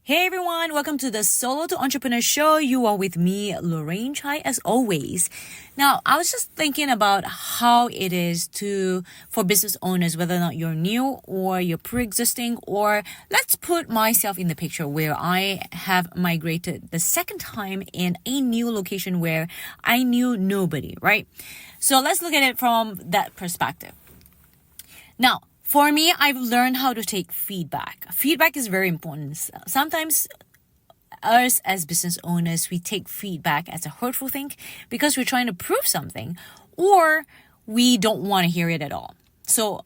Hey everyone, welcome to the Solo to Entrepreneur Show. You are with me, Lorraine Chai, as always. Now, I was just thinking about how it is for business owners, whether or not you're new or you're pre-existing, or let's put myself in the picture where I have migrated the second time in a new location where I knew nobody, right? So let's look at it from that perspective. Now, for me, I've learned how to take feedback. Feedback is very important. Sometimes us as business owners, we take feedback as a hurtful thing because we're trying to prove something or we don't want to hear it at all. So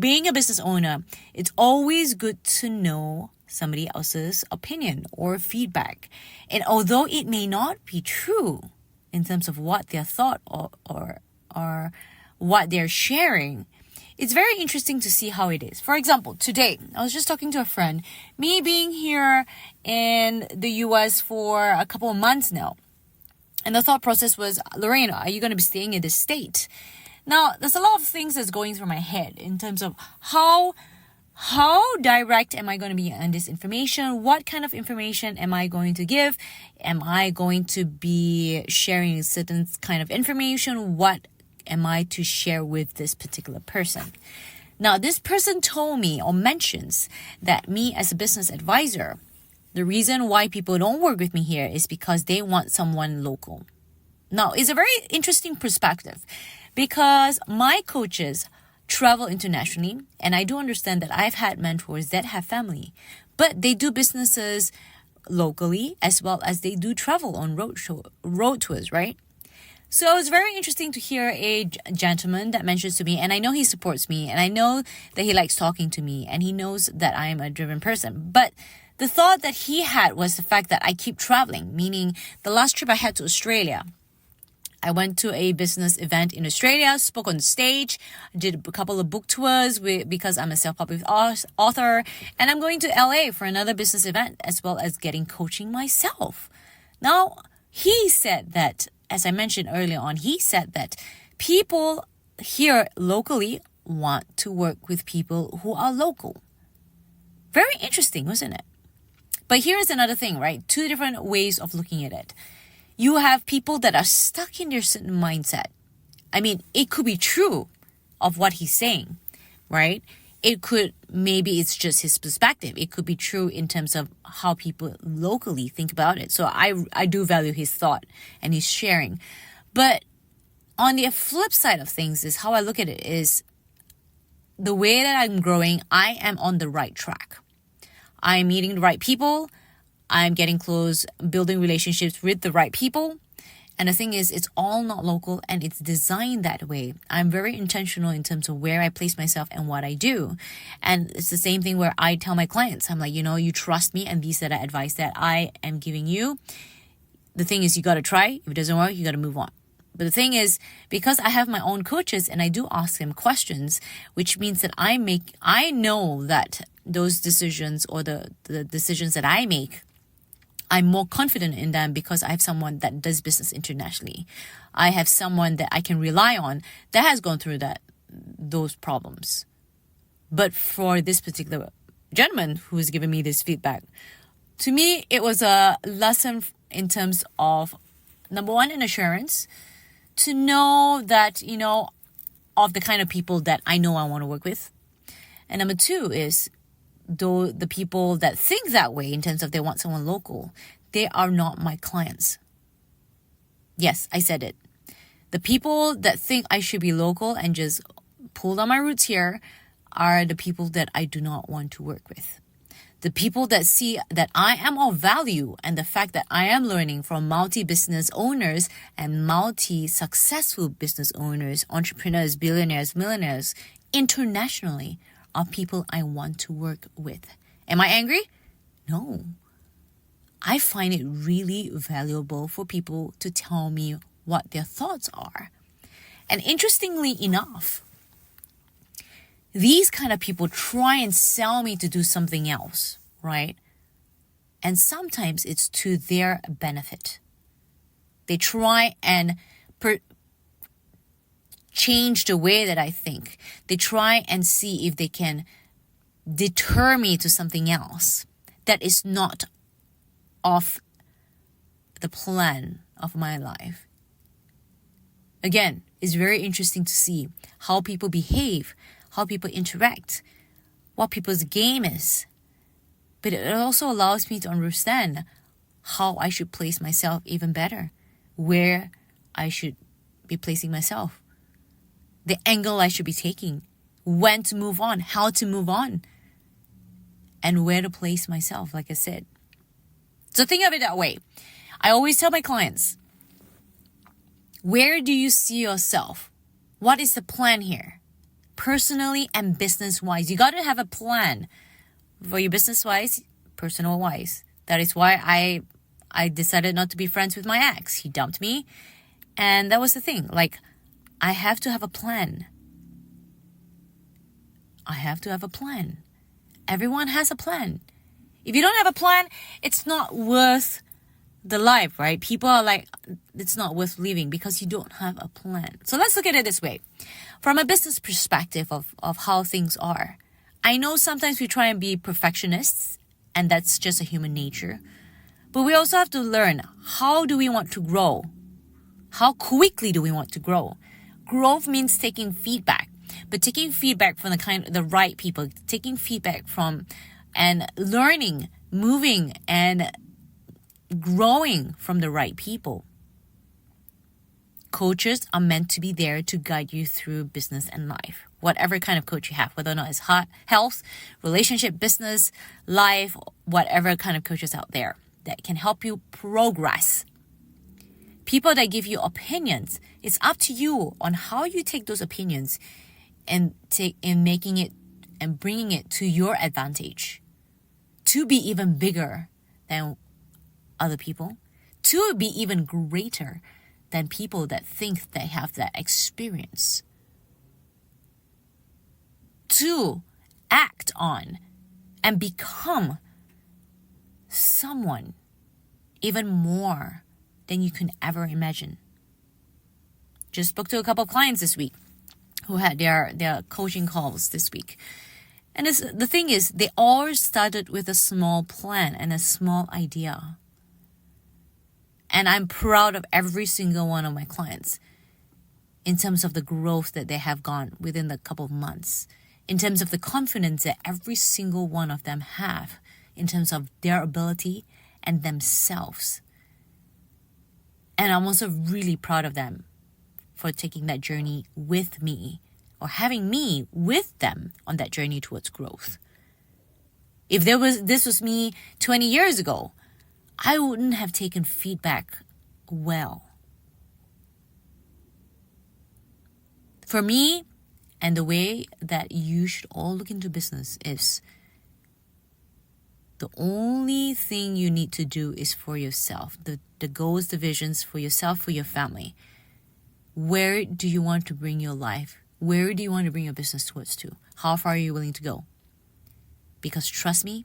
being a business owner, it's always good to know somebody else's opinion or feedback. And although it may not be true in terms of what their thought or what they're sharing, it's very interesting to see how it is. For example, today, I was just talking to a friend, me being here in the US for a couple of months now. And the thought process was, Lorraine, are you going to be staying in this state? Now, there's a lot of things that's going through my head in terms of how direct am I going to be on this information? What kind of information am I going to give? Am I going to be sharing certain kind of information? What am I to share with this particular person? Now, this person told me or mentions that me as a business advisor, the reason why people don't work with me here is because they want someone local. Now, it's a very interesting perspective because my coaches travel internationally, and I do understand that I've had mentors that have family, but they do businesses locally as well as they do travel on road tours, right? So it's very interesting to hear a gentleman that mentions to me, and I know he supports me, and I know that he likes talking to me, and he knows that I am a driven person. But the thought that he had was the fact that I keep traveling, meaning the last trip I had to Australia, I went to a business event in Australia, spoke on stage, did a couple of book tours because I'm a self-published author, and I'm going to LA for another business event as well as getting coaching myself. Now, he said that, as I mentioned earlier on, he said that people here locally want to work with people who are local. Very interesting, wasn't it? But here's another thing, right? Two different ways of looking at it. You have people that are stuck in their certain mindset. I mean, it could be true of what he's saying, right? Maybe it's just his perspective. It could be true in terms of how people locally think about it. So I do value his thought and his sharing. But on the flip side of things is how I look at it is the way that I'm growing, I am on the right track. I'm meeting the right people. I'm getting close, building relationships with the right people. And the thing is, it's all not local and it's designed that way. I'm very intentional in terms of where I place myself and what I do. And it's the same thing where I tell my clients, I'm like, you trust me and these are the advice that I am giving you. The thing is, you got to try. If it doesn't work, you got to move on. But the thing is, because I have my own coaches and I do ask them questions, which means that I know that those decisions or the decisions that I make, I'm more confident in them because I have someone that does business internationally. I have someone that I can rely on that has gone through those problems. But for this particular gentleman who's given me this feedback, to me, it was a lesson in terms of, number one, an assurance to know that, of the kind of people that I know I want to work with. And number two is, though the people that think that way in terms of they want someone local, they are not my clients. Yes, I said it. The people that think I should be local and just pull down my roots here are the people that I do not want to work with. The people that see that I am of value and the fact that I am learning from multi-business owners and multi-successful business owners, entrepreneurs, billionaires, millionaires, internationally, are people I want to work with. Am I angry? No. I find it really valuable for people to tell me what their thoughts are. And interestingly enough, these kind of people try and sell me to do something else, right? And sometimes it's to their benefit. They try and change the way that I think. They try and see if they can deter me to something else that is not of the plan of my life. Again, it's very interesting to see how people behave, how people interact, what people's game is. But it also allows me to understand how I should place myself even better, where I should be placing myself, the angle I should be taking, when to move on, how to move on, and where to place myself, like I said. So think of it that way. I always tell my clients, where do you see yourself? What is the plan here? Personally and business-wise. You got to have a plan for your business-wise, personal-wise. That is why I decided not to be friends with my ex. He dumped me. And that was the thing. Like, I have to have a plan. I have to have a plan. Everyone has a plan. If you don't have a plan, it's not worth the life, right? People are like, it's not worth living because you don't have a plan. So let's look at it this way. From a business perspective of how things are, I know sometimes we try and be perfectionists, and that's just a human nature. But we also have to learn, how do we want to grow? How quickly do we want to grow? Growth means taking feedback, but taking feedback from the right people, taking feedback from and learning, moving, and growing from the right people. Coaches are meant to be there to guide you through business and life. Whatever kind of coach you have, whether or not it's health, relationship, business, life, whatever kind of coaches out there that can help you progress. People that give you opinions, it's up to you on how you take those opinions and making it and bringing it to your advantage, to be even bigger than other people, to be even greater than people that think they have that experience, to act on and become someone even more than you can ever imagine. Just spoke to a couple of clients this week who had their coaching calls this week. And the thing is, they all started with a small plan and a small idea. And I'm proud of every single one of my clients in terms of the growth that they have gone within the couple of months, in terms of the confidence that every single one of them have, in terms of their ability and themselves. And I'm also really proud of them for taking that journey with me, or having me with them on that journey towards growth. If this was me 20 years ago, I wouldn't have taken feedback well. For me, and the way that you should all look into business is, the only thing you need to do is for yourself. The goals, the visions for yourself, for your family. Where do you want to bring your life? Where do you want to bring your business towards to? How far are you willing to go? Because trust me,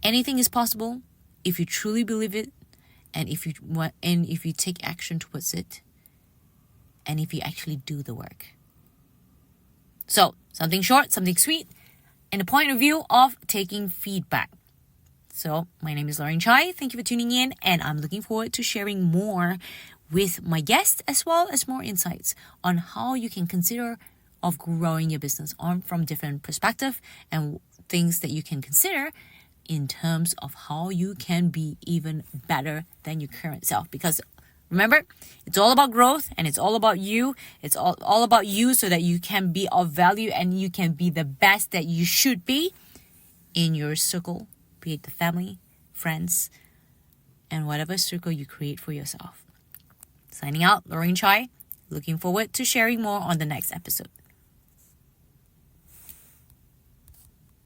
anything is possible if you truly believe it, and if you take action towards it, and if you actually do the work. So, something short, something sweet, and a point of view of taking feedback. So, my name is Lauren Chai. Thank you for tuning in, and I'm looking forward to sharing more with my guests, as well as more insights on how you can consider of growing your business from different perspectives, and things that you can consider in terms of how you can be even better than your current self. Because remember, it's all about growth, and it's all about you. It's all about you, so that you can be of value and you can be the best that you should be in your circle, be it the family, friends, and whatever circle you create for yourself. Signing out, Lauren Chai. Looking forward to sharing more on the next episode.